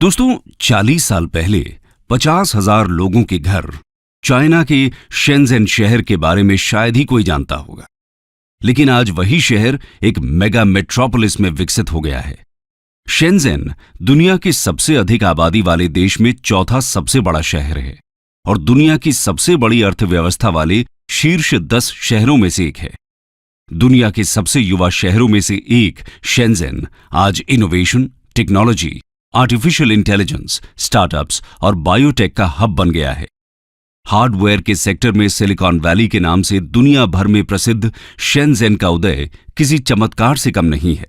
दोस्तों 40 साल पहले 50,000 लोगों के घर चाइना के शेंज़ेन शहर के बारे में शायद ही कोई जानता होगा। लेकिन आज वही शहर एक मेगा मेट्रोपोलिस में विकसित हो गया है। शेंज़ेन दुनिया की सबसे अधिक आबादी वाले देश में चौथा सबसे बड़ा शहर है और दुनिया की सबसे बड़ी अर्थव्यवस्था वाले शीर्ष 10 शहरों में से एक है। दुनिया के सबसे युवा शहरों में से एक शेंज़ेन आज innovation, technology, artificial intelligence, startups और बायोटेक का हब बन गया है। हार्डवेयर के सेक्टर में सिलिकॉन वैली के नाम से दुनिया भर में प्रसिद्ध शेंज़ेन का उदय किसी चमत्कार से कम नहीं है।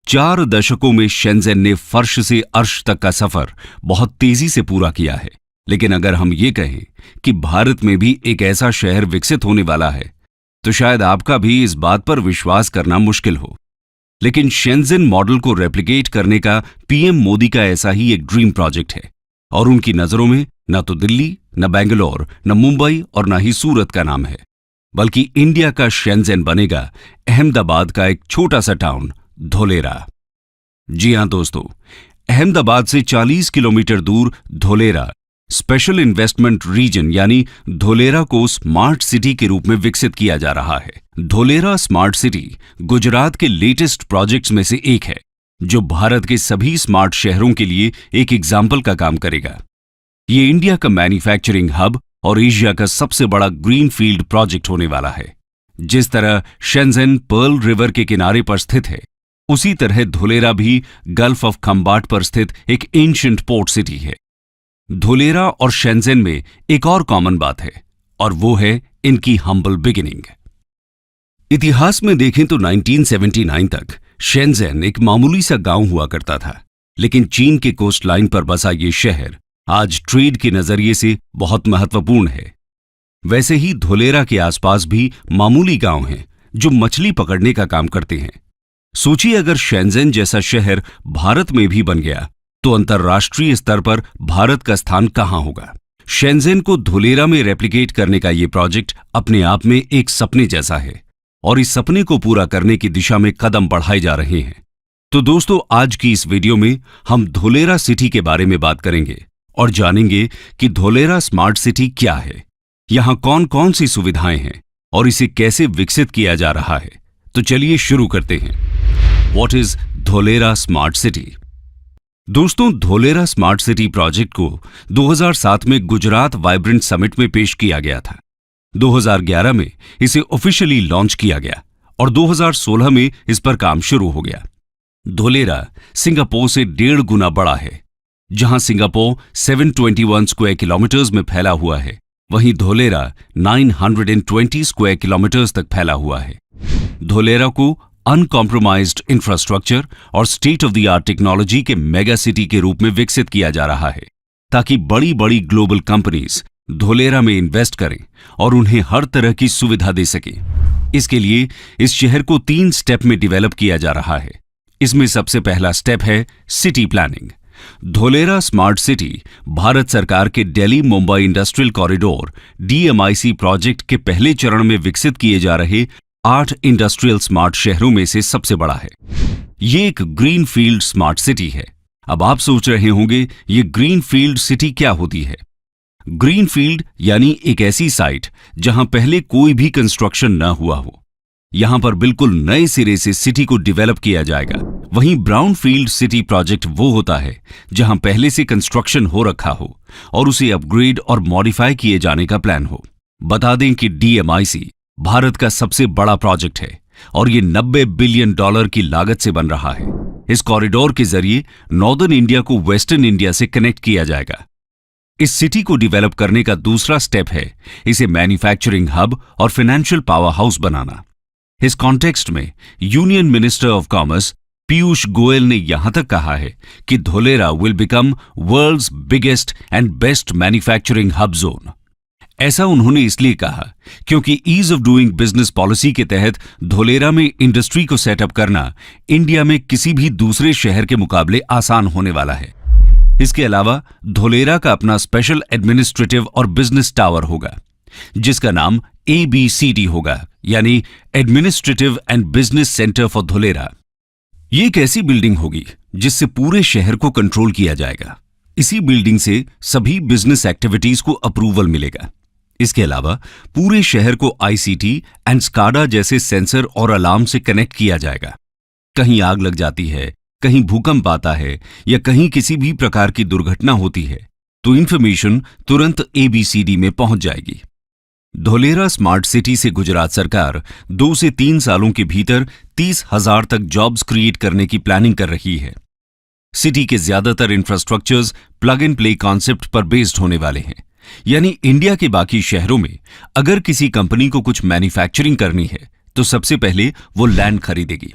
4 दशकों में शेंज़ेन ने फर्श से अर्श तक का सफर बहुत तेजी से पूरा किया है। लेकिन अगर हम ये कहें कि भारत में भी एक ऐसा शहर विकसित होने वाला है, तो शायद आपका भी इस बात पर विश्वास करना मुश्किल हो। लेकिन शेंज़ेन मॉडल को रेप्लिकेट करने का पीएम मोदी का ऐसा ही एक ड्रीम प्रोजेक्ट है और उनकी नजरों में न तो दिल्ली, न बेंगलोर, न मुंबई और न ही सूरत का नाम है, बल्कि इंडिया का शेंज़ेन बनेगा अहमदाबाद का एक छोटा सा टाउन धोलेरा। जी हां दोस्तों, अहमदाबाद से 40 किलोमीटर दूर धोलेरा स्पेशल इन्वेस्टमेंट रीजन यानी धोलेरा को स्मार्ट सिटी के रूप में विकसित किया जा रहा है। धोलेरा स्मार्ट सिटी गुजरात के लेटेस्ट प्रोजेक्ट्स में से एक है, जो भारत के सभी स्मार्ट शहरों के लिए एक एग्जाम्पल का काम करेगा। ये इंडिया का मैन्युफैक्चरिंग हब और एशिया का सबसे बड़ा ग्रीनफील्ड प्रोजेक्ट होने वाला है। जिस तरह शेंज़ेन पर्ल रिवर के किनारे पर स्थित है, उसी तरह धोलेरा भी गल्फ ऑफ खंबाट पर स्थित एक एंशिएंट पोर्ट सिटी है। धोलेरा और शेंज़ेन में एक और कॉमन बात है और वो है इनकी हम्बल बिगिनिंग। इतिहास में देखें तो 1979 तक शेंज़ेन एक मामूली सा गांव हुआ करता था, लेकिन चीन के कोस्ट लाइन पर बसा ये शहर आज ट्रेड के नजरिए से बहुत महत्वपूर्ण है। वैसे ही धोलेरा के आसपास भी मामूली गांव हैं जो मछली पकड़ने का काम करते हैं। सोचिए, अगर शेंज़ेन जैसा शहर भारत में भी बन गया तो अंतर्राष्ट्रीय स्तर पर भारत का स्थान कहां होगा। शेंज़ेन को धोलेरा में रेप्लिकेट करने का यह प्रोजेक्ट अपने आप में एक सपने जैसा है और इस सपने को पूरा करने की दिशा में कदम बढ़ाए जा रहे हैं। तो दोस्तों, आज की इस वीडियो में हम धोलेरा सिटी के बारे में बात करेंगे और जानेंगे कि धोलेरा स्मार्ट सिटी क्या है, यहां कौन कौन सी सुविधाएं हैं और इसे कैसे विकसित किया जा रहा है। तो चलिए शुरू करते हैं। What is Dholera smart city? दोस्तों, धोलेरा स्मार्ट सिटी प्रोजेक्ट को 2007 में गुजरात वाइब्रेंट समिट में पेश किया गया था। 2011 में इसे ऑफिशियली लॉन्च किया गया और 2016 में इस पर काम शुरू हो गया। धोलेरा सिंगापुर से 1.5 गुना बड़ा है। जहां सिंगापुर 721 स्क्वायर किलोमीटर्स में फैला हुआ है, वहीं धोलेरा 920 स्क्वायर किलोमीटर्स तक फैला हुआ है। धोलेरा को अनकॉम्प्रोमाइज्ड इंफ्रास्ट्रक्चर और state of the art technology के मेगा सिटी के रूप में विकसित किया जा रहा है, ताकि बड़ी बड़ी ग्लोबल कंपनीज धोलेरा में इन्वेस्ट करें और उन्हें हर तरह की सुविधा दे सकें। इसके लिए इस शहर को 3 स्टेप में डेवलप किया जा रहा है। इसमें सबसे पहला स्टेप है city planning. Dholera smart city Bharat सरकार के Delhi Mumbai industrial corridor DMIC project के पहले चरण में विकसित किए जा रहे 8 इंडस्ट्रियल स्मार्ट शहरों में से सबसे बड़ा है। ये एक ग्रीन फील्ड स्मार्ट सिटी है। अब आप सोच रहे होंगे, ये ग्रीन फील्ड सिटी क्या होती है? ग्रीन फील्ड यानी एक ऐसी साइट जहां पहले कोई भी कंस्ट्रक्शन न हुआ हो। यहां पर बिल्कुल नए सिरे से सिटी को डेवलप किया जाएगा। वहीं ब्राउन फील्ड सिटी प्रोजेक्ट वो होता है जहां पहले से कंस्ट्रक्शन हो रखा हो और उसे अपग्रेड और मॉडिफाई किए जाने का प्लान हो। बता दें कि DMIC भारत का सबसे बड़ा प्रोजेक्ट है और ये $90 बिलियन की लागत से बन रहा है। इस कॉरिडोर के जरिए नॉर्दर्न इंडिया को वेस्टर्न इंडिया से कनेक्ट किया जाएगा। इस सिटी को डेवलप करने का दूसरा स्टेप है इसे मैन्युफैक्चरिंग हब और फाइनेंशियल पावर हाउस बनाना। इस कॉन्टेक्स्ट में union minister of commerce Piyush Goyal ने यहां तक कहा है कि Dholera will become world's biggest and best manufacturing hub zone. ऐसा उन्होंने इसलिए कहा क्योंकि ease of doing business policy के तहत धोलेरा में इंडस्ट्री को सेटअप करना इंडिया में किसी भी दूसरे शहर के मुकाबले आसान होने वाला है। इसके अलावा धोलेरा का अपना स्पेशल एडमिनिस्ट्रेटिव और बिजनेस टावर होगा, जिसका नाम ABCD होगा, यानी administrative and business centre for Dholera. ये एक ऐसी बिल्डिंग होगी जिससे पूरे शहर को कंट्रोल किया जाएगा। इसी बिल्डिंग से सभी बिजनेस एक्टिविटीज को अप्रूवल मिलेगा। इसके अलावा पूरे शहर को आईसीटी एंड स्काडा जैसे सेंसर और अलार्म से कनेक्ट किया जाएगा। कहीं आग लग जाती है, कहीं भूकंप आता है या कहीं किसी भी प्रकार की दुर्घटना होती है तो इंफॉर्मेशन तुरंत एबीसीडी में पहुंच जाएगी। धोलेरा स्मार्ट सिटी से गुजरात सरकार 2 से 3 सालों के भीतर 30,000 तक जॉब्स क्रिएट करने की प्लानिंग कर रही है। सिटी के ज्यादातर infrastructures plug and play concept पर बेस्ड होने वाले हैं, यानी इंडिया के बाकी शहरों में अगर किसी कंपनी को कुछ मैन्युफैक्चरिंग करनी है तो सबसे पहले वो लैंड खरीदेगी,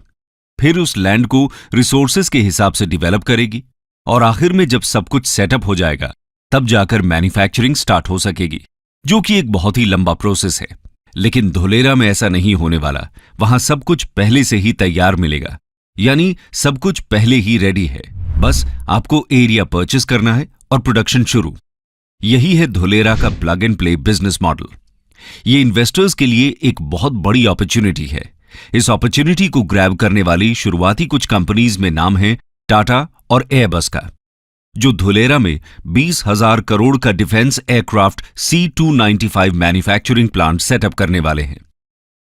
फिर उस लैंड को रिसोर्सेज के हिसाब से डिवेलप करेगी और आखिर में जब सब कुछ सेटअप हो जाएगा तब जाकर मैन्युफैक्चरिंग स्टार्ट हो सकेगी, जो कि एक बहुत ही लंबा प्रोसेस है। लेकिन धोलेरा में ऐसा नहीं होने वाला। वहां सब कुछ पहले से ही तैयार मिलेगा, यानी सब कुछ पहले ही रेडी है, बस आपको एरिया परचेस करना है और प्रोडक्शन शुरू। यही है धोलेरा का plug and play business model. ये इन्वेस्टर्स के लिए एक बहुत बड़ी अपॉर्चुनिटी है। इस अपॉर्चुनिटी को ग्रैब करने वाली शुरुआती कुछ कंपनीज में नाम है टाटा और एयरबस का, जो धोलेरा में 20,000 करोड़ का defence aircraft C-295 manufacturing plant setup करने वाले हैं।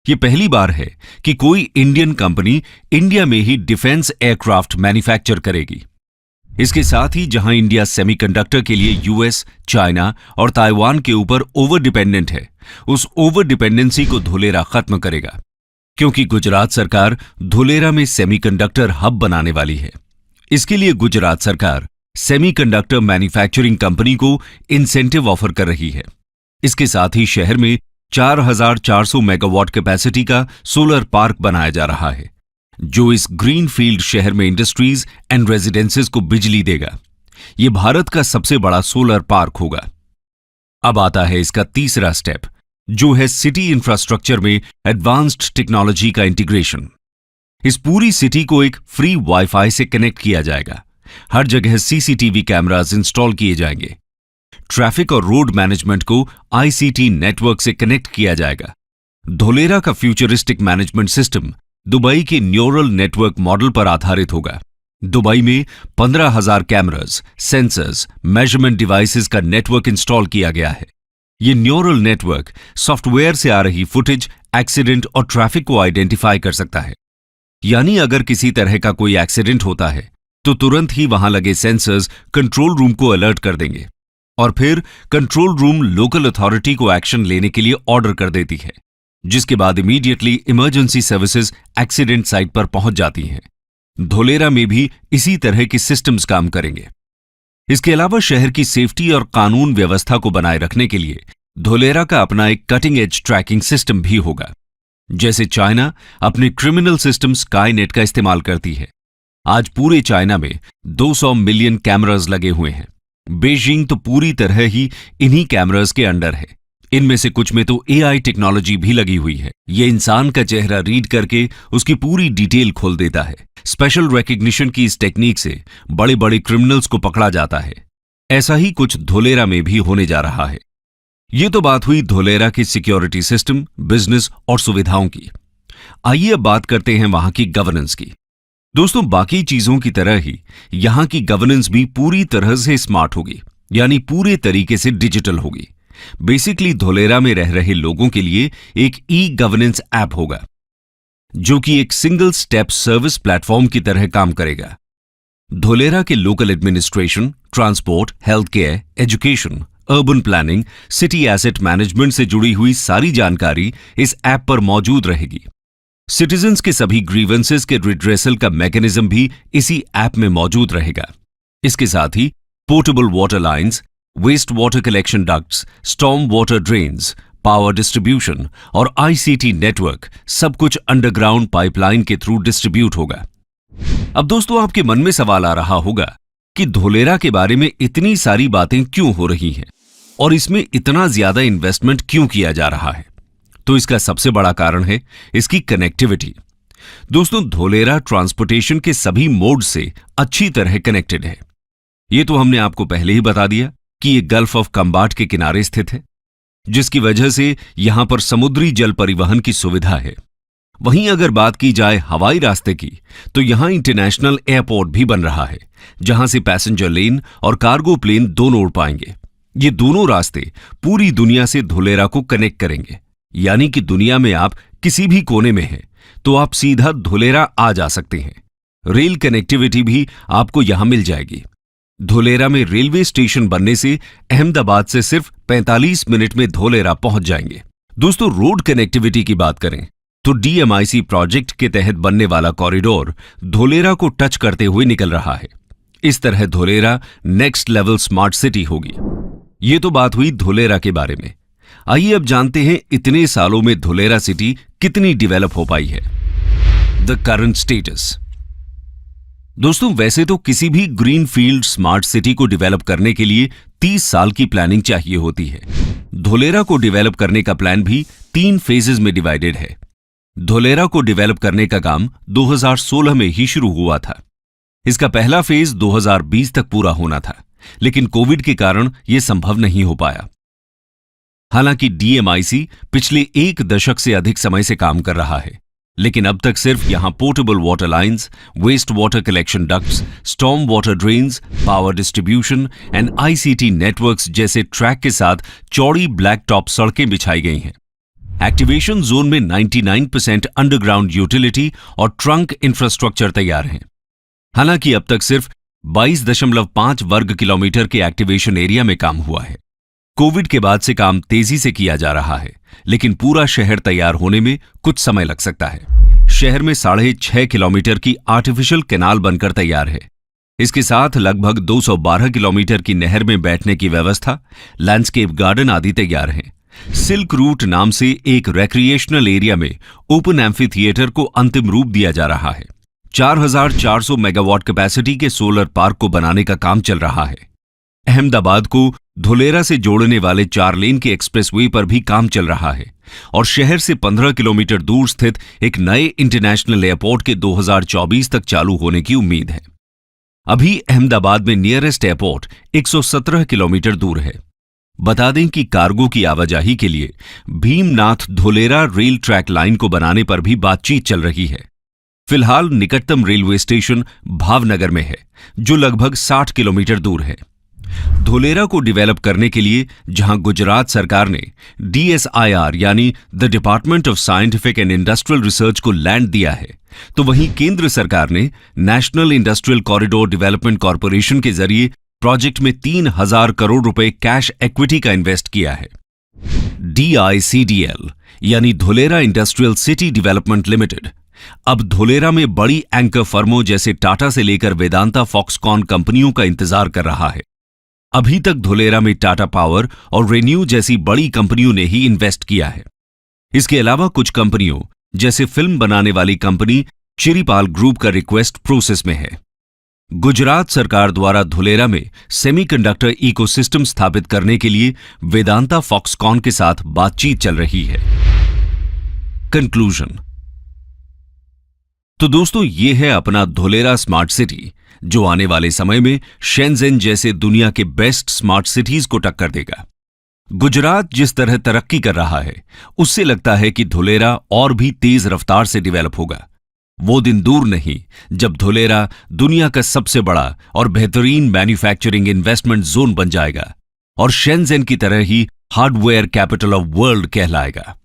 ये पहली बार है कि कोई इंडियन कंपनी इंडिया में ही डिफेंस एयरक्राफ्ट मैन्युफैक्चर करेगी। इसके साथ ही जहां इंडिया सेमीकंडक्टर के लिए यूएस, चाइना और ताइवान के ऊपर ओवर डिपेंडेंट है, उस ओवर डिपेंडेंसी को धोलेरा खत्म करेगा, क्योंकि गुजरात सरकार धोलेरा में सेमीकंडक्टर हब बनाने वाली है। इसके लिए गुजरात सरकार सेमीकंडक्टर मैन्युफैक्चरिंग कंपनी को इंसेंटिव ऑफर कर रही है। इसके साथ ही शहर में 4,400 मेगावाट कैपेसिटी का सोलर पार्क बनाया जा रहा है, जो इस ग्रीन फील्ड शहर में इंडस्ट्रीज एंड रेजिडेंसेस को बिजली देगा। यह भारत का सबसे बड़ा सोलर पार्क होगा। अब आता है इसका तीसरा स्टेप, जो है सिटी इंफ्रास्ट्रक्चर में एडवांस्ड टेक्नोलॉजी का इंटीग्रेशन। इस पूरी सिटी को एक फ्री वाईफाई से कनेक्ट किया जाएगा। हर जगह सीसीटीवी कैमरास इंस्टॉल किए जाएंगे। ट्रैफिक और रोड मैनेजमेंट को आईसीटी नेटवर्क से कनेक्ट किया जाएगा। धोलेरा का फ्यूचरिस्टिक मैनेजमेंट सिस्टम दुबई के न्यूरल नेटवर्क मॉडल पर आधारित होगा। दुबई में 15,000 कैमरास, सेंसर्स, मेजरमेंट डिवाइसेस का नेटवर्क इंस्टॉल किया गया है। ये न्यूरल नेटवर्क सॉफ्टवेयर से आ रही फुटेज, एक्सीडेंट और ट्रैफिक को आइडेंटिफाई कर सकता है। यानी अगर किसी तरह का कोई एक्सीडेंट होता है तो तुरंत ही वहां लगे सेंसर्स कंट्रोल रूम को अलर्ट कर देंगे और फिर कंट्रोल रूम लोकल अथॉरिटी को एक्शन लेने के लिए ऑर्डर कर देती है, जिसके बाद immediately emergency services accident site पर पहुंच जाती हैं। धोलेरा में भी इसी तरह के सिस्टम्स काम करेंगे। इसके अलावा शहर की सेफ्टी और कानून व्यवस्था को बनाए रखने के लिए धोलेरा का अपना एक कटिंग एज ट्रैकिंग सिस्टम भी होगा। जैसे चाइना अपने क्रिमिनल सिस्टम स्काईनेट का इस्तेमाल करती है। आज पूरे चाइना में 200 मिलियन कैमरास लगे हुए हैं। बीजिंग तो पूरी तरह ही इन्हीं कैमरास के अंडर है। इनमें से कुछ में तो एआई टेक्नोलॉजी भी लगी हुई है। ये इंसान का चेहरा रीड करके उसकी पूरी डिटेल खोल देता है। स्पेशल रिकग्निशन की इस टेक्निक से बड़े बड़े क्रिमिनल्स को पकड़ा जाता है। ऐसा ही कुछ धोलेरा में भी होने जा रहा है। ये तो बात हुई धोलेरा की सिक्योरिटी सिस्टम, बिजनेस और सुविधाओं की। आइए अब बात करते हैं वहां की गवर्नेंस की। दोस्तों, बाकी चीजों की तरह ही यहां की गवर्नेंस भी पूरी तरह से स्मार्ट होगी, यानी पूरे तरीके से डिजिटल होगी। बेसिकली धोलेरा में रह रहे लोगों के लिए एक ई गवर्नेंस ऐप होगा, जो कि एक सिंगल स्टेप सर्विस प्लेटफॉर्म की तरह काम करेगा। धोलेरा के local administration, transport, health care, education, urban planning, city asset management से जुड़ी हुई सारी जानकारी इस ऐप पर मौजूद रहेगी। सिटीजन्स के सभी ग्रीवेंसेस के रिड्रेसल का मैकेनिज्म भी इसी ऐप में मौजूद रहेगा। इसके साथ ही portable water lines, waste water collection ducts, storm water drains, power distribution और आईसीटी नेटवर्क सब कुछ अंडरग्राउंड पाइपलाइन के थ्रू डिस्ट्रीब्यूट होगा। अब दोस्तों, आपके मन में सवाल आ रहा होगा कि धोलेरा के बारे में इतनी सारी बातें क्यों हो रही हैं और इसमें इतना ज्यादा इन्वेस्टमेंट क्यों किया जा रहा है। तो इसका सबसे बड़ा कारण है इसकी कनेक्टिविटी। दोस्तों, धोलेरा ट्रांसपोर्टेशन के सभी मोड से अच्छी तरह कनेक्टेड है। यह तो हमने आपको पहले ही बता दिया कि यह गल्फ ऑफ कंबाट के किनारे स्थित है, जिसकी वजह से यहां पर समुद्री जल परिवहन की सुविधा है। वहीं अगर बात की जाए हवाई रास्ते की, तो यहां इंटरनेशनल एयरपोर्ट भी बन रहा है, जहां से पैसेंजर लेन और कार्गो प्लेन दोनों उड़ पाएंगे। ये दोनों रास्ते पूरी दुनिया से धुलेरा को कनेक्ट करेंगे, यानी कि दुनिया में आप किसी भी कोने में हैं तो आप सीधा धुलेरा आ जा सकते हैं। रेल कनेक्टिविटी भी आपको यहां मिल जाएगी। धुलेरा में रेलवे स्टेशन बनने से अहमदाबाद से सिर्फ 45 मिनट में धुलेरा पहुंच जाएंगे। दोस्तों, रोड कनेक्टिविटी की बात करें तो DMIC प्रोजेक्ट के तहत बनने वाला कॉरिडोर धुलेरा को टच करते हुए निकल रहा है। इस तरह Dholera next level smart city होगी। ये तो बात हुई धुलेरा के बारे में। आइए अब जानते हैं इतने सालों में धुलेरा सिटी कितनी डेवलप हो पाई है। The current status. दोस्तों, वैसे तो किसी भी ग्रीनफील्ड स्मार्ट सिटी को डेवलप करने के लिए 30 साल की प्लानिंग चाहिए होती है। धुलेरा को डेवलप करने का प्लान भी 3 फेजेस में डिवाइडेड है। धुलेरा को डेवलप करने का काम 2016 में ही शुरू हुआ था। इसका पहला फेज 2020 तक पूरा होना था, लेकिन कोविड के कारण यह संभव नहीं हो पाया। हालांकि DMIC पिछले 1 दशक से अधिक समय से काम कर रहा है, लेकिन अब तक सिर्फ यहां portable water lines, waste water collection ducts, storm water drains, power distribution and ICT networks जैसे ट्रैक के साथ चौड़ी ब्लैक टॉप सड़कें बिछाई गई हैं। एक्टिवेशन जोन में 99% अंडरग्राउंड यूटिलिटी और ट्रंक इंफ्रास्ट्रक्चर तैयार हैं। हालांकि अब तक सिर्फ 22.5 वर्ग किलोमीटर के एक्टिवेशन एरिया में काम हुआ है। कोविड के बाद से काम तेजी से किया जा रहा है, लेकिन पूरा शहर तैयार होने में कुछ समय लग सकता है। शहर में 6.5 किलोमीटर की आर्टिफिशियल कैनाल बनकर तैयार है। इसके साथ लगभग 212 किलोमीटर की नहर में बैठने की व्यवस्था, लैंडस्केप गार्डन आदि तैयार हैं। सिल्क रूट नाम से एक रिक्रिएशनल एरिया में ओपन एम्फी थिएटर को अंतिम रूप दिया जा रहा है। 4400 मेगावाट कैपेसिटी के सोलर पार्क को बनाने का काम चल रहा है। अहमदाबाद को धुलेरा से जोड़ने वाले 4 लेन के एक्सप्रेसवे पर भी काम चल रहा है और शहर से 15 किलोमीटर दूर स्थित एक नए इंटरनेशनल एयरपोर्ट के 2024 तक चालू होने की उम्मीद है। अभी अहमदाबाद में नियरेस्ट एयरपोर्ट 117 किलोमीटर दूर है। बता दें कि कार्गो की आवाजाही के लिए Bhimnath Dholera rail track line को बनाने पर भी बातचीत चल रही है। फिलहाल निकटतम रेलवे स्टेशन भावनगर में है, जो लगभग 60 किलोमीटर दूर है। धुलेरा को डेवलप करने के लिए जहां गुजरात सरकार ने DSIR यानी the department of scientific and industrial research को लैंड दिया है, तो वहीं केंद्र सरकार ने national industrial corridor development corporation के जरिए प्रोजेक्ट में 3000 करोड़ रुपए कैश इक्विटी का इन्वेस्ट किया है। DICDL यानी Dholera industrial city development limited अब धुलेरा में बड़ी एंकर फर्मों जैसे टाटा से लेकर वेदांता फॉक्सकॉन कंपनियों का इंतजार कर रहा है। अभी तक धुलेरा में टाटा पावर और रेन्यू जैसी बड़ी कंपनियों ने ही इन्वेस्ट किया है। इसके अलावा कुछ कंपनियों जैसे फिल्म बनाने वाली कंपनी चिरीपाल ग्रुप का रिक्वेस्ट प्रोसेस में है। गुजरात सरकार द्वारा धुलेरा में सेमीकंडक्टर इकोसिस्टम स्थापित करने के लिए वेदांता फॉक्सकॉन के साथ बातचीत चल रही है। कंक्लूजन। तो दोस्तों, ये है अपना धुलेरा स्मार्ट सिटी, जो आने वाले समय में शेंजेन जैसे दुनिया के बेस्ट स्मार्ट सिटीज को टक्कर देगा। गुजरात जिस तरह तरक्की कर रहा है, उससे लगता है कि धुलेरा और भी तेज रफ्तार से डेवलप होगा। वो दिन दूर नहीं जब धुलेरा दुनिया का सबसे बड़ा और बेहतरीन मैन्युफैक्चरिंग इन्वेस्टमेंट जोन बन जाएगा और शेंजेन की तरह ही हार्डवेयर कैपिटल ऑफ वर्ल्ड कहलाएगा।